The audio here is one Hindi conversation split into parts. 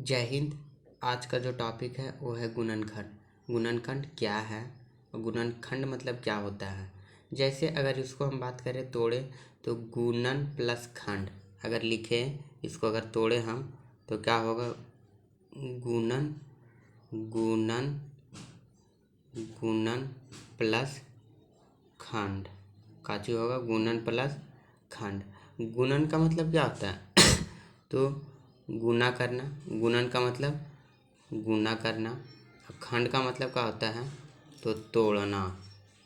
जय हिंद। आज का जो टॉपिक है वो है गुणनखंड। गुणनखंड क्या है और गुणनखंड मतलब क्या होता है। जैसे अगर इसको हम बात करें तोड़े तो गुणन प्लस खंड, अगर लिखे इसको अगर तोड़े हम तो क्या होगा, गुणन गुणन गुणन प्लस खंड। का चीज होगा गुणन प्लस खंड। गुणन का मतलब क्या होता है तो गुना करना, गुणन का मतलब गुना करना। खंड का मतलब क्या होता है तो तोड़ना।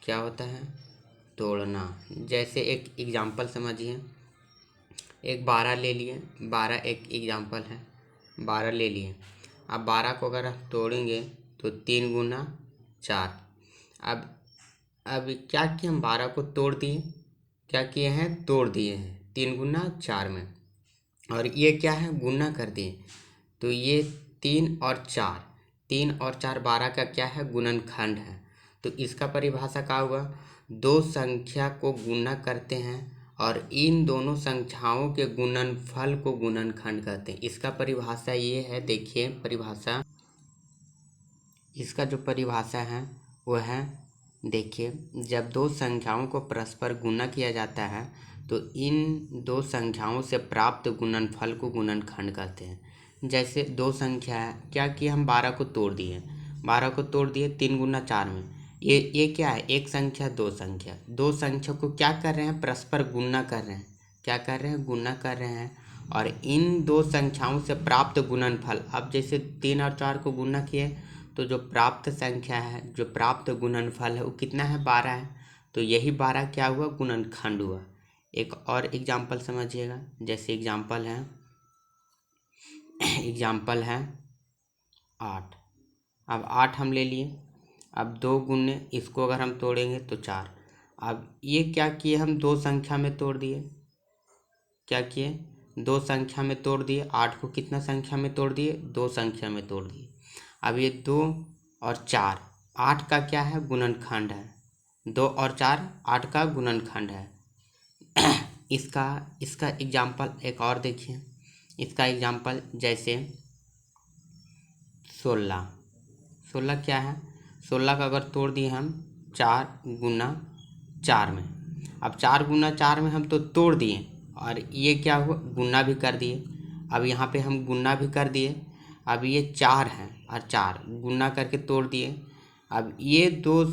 क्या होता है तोड़ना। जैसे एक एग्जाम्पल समझिए, एक 12 ले लिए, 12 एक एग्जाम्पल है, 12 ले लिए। अब 12 को अगर आप तोड़ेंगे तो 3 गुना 4। अब क्या किए हम 12 को तोड़ दिए, क्या किए हैं तोड़ दिए हैं 3 गुना 4 में, और ये क्या है गुना कर दिए। तो ये 3 और 4, 3 और 4 12 का क्या है गुणनखंड है। तो इसका परिभाषा क्या हुआ, दो संख्या को गुना करते हैं और इन दोनों संख्याओं के गुणनफल को गुणनखंड कहते हैं। इसका परिभाषा ये है, देखिए परिभाषा, इसका जो परिभाषा है वो है, देखिए जब दो संख्याओं को परस्पर गुना किया जाता है तो इन दो संख्याओं से प्राप्त गुणनफल को गुणनखंड कहते हैं। जैसे दो संख्या है, क्या किया हम 12 को तोड़ दिए, 12 को तोड़ दिए 3 गुना 4 में। ये क्या है, एक संख्या दो संख्या, दो संख्या को क्या कर रहे हैं परस्पर गुना कर रहे हैं। क्या कर रहे हैं गुना कर रहे हैं, और इन दो संख्याओं से प्राप्त गुणनफल, अब जैसे 3 और 4 को गुना किए तो जो प्राप्त संख्या है, जो प्राप्त गुणनफल है वो कितना है 12 है। तो यही 12 क्या हुआ गुणनखंड हुआ। एक और एग्जाम्पल समझिएगा, जैसे एग्जाम्पल है 8। अब 8 हम ले लिए, अब 2 गुने इसको अगर हम तोड़ेंगे तो 4। अब ये क्या किए हम दो संख्या में तोड़ दिए, क्या किए दो संख्या में तोड़ दिए। 8 को कितना संख्या में तोड़ दिए, दो संख्या में तोड़ दिए। अब ये 2 और 4 8 का क्या है गुणनखंड है, 2 और 4 8 का गुणनखंड है। इसका एग्जाम्पल एक और देखिए, इसका एग्जाम्पल जैसे 16 क्या है, 16 का अगर तोड़ दिए हम 4 गुना 4 में। अब 4 गुना 4 में हम तो तोड़ दिए और ये क्या हुआ गुना भी कर दिए। अब यहाँ पे हम गुना भी कर दिए, अब ये 4 है और 4 गुना करके तोड़ दिए। अब ये दो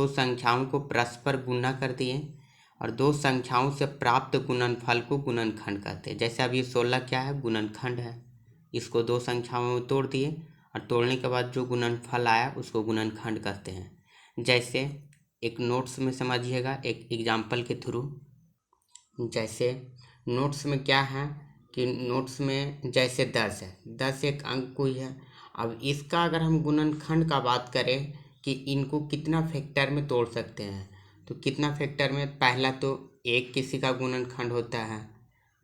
संख्याओं को परस्पर गुना कर दिए और दो संख्याओं से प्राप्त गुणनफल को गुणनखंड कहते हैं। जैसे अब ये 16 क्या है गुणनखंड है, इसको दो संख्याओं में तोड़ दिए और तोड़ने के बाद जो गुणनफल आया उसको गुणनखंड कहते हैं। जैसे एक नोट्स में समझिएगा, एक एग्जाम्पल के थ्रू। जैसे नोट्स में क्या है कि नोट्स में जैसे 10 है, 10 एक अंक कोई है। अब इसका अगर हम गुणनखंड का बात करें कि इनको कितना फैक्टर में तोड़ सकते हैं, तो कितना फैक्टर में, पहला तो एक किसी का गुणनखंड होता है,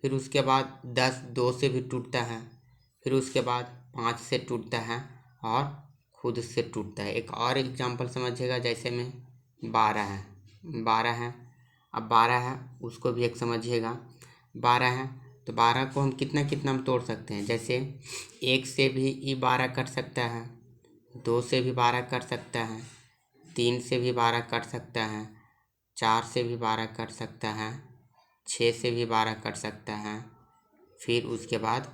फिर उसके बाद 10 2 से भी टूटता है, फिर उसके बाद 5 से टूटता है और खुद से टूटता है। एक और एग्जांपल समझिएगा, जैसे में 12 है। अब 12 है उसको भी एक समझिएगा, 12 है तो 12 को हम कितना कितना में तोड़ सकते हैं। जैसे 1 से भी ये 12 कट सकता है, 2 से भी 12 कट सकता है, 3 से भी 12 कट सकता है, 4 से भी 12 कट सकता है, 6 से भी 12 कट सकता है, फिर उसके बाद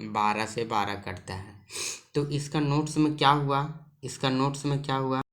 12 से 12 कटता है। तो इसका नोट्स में क्या हुआ,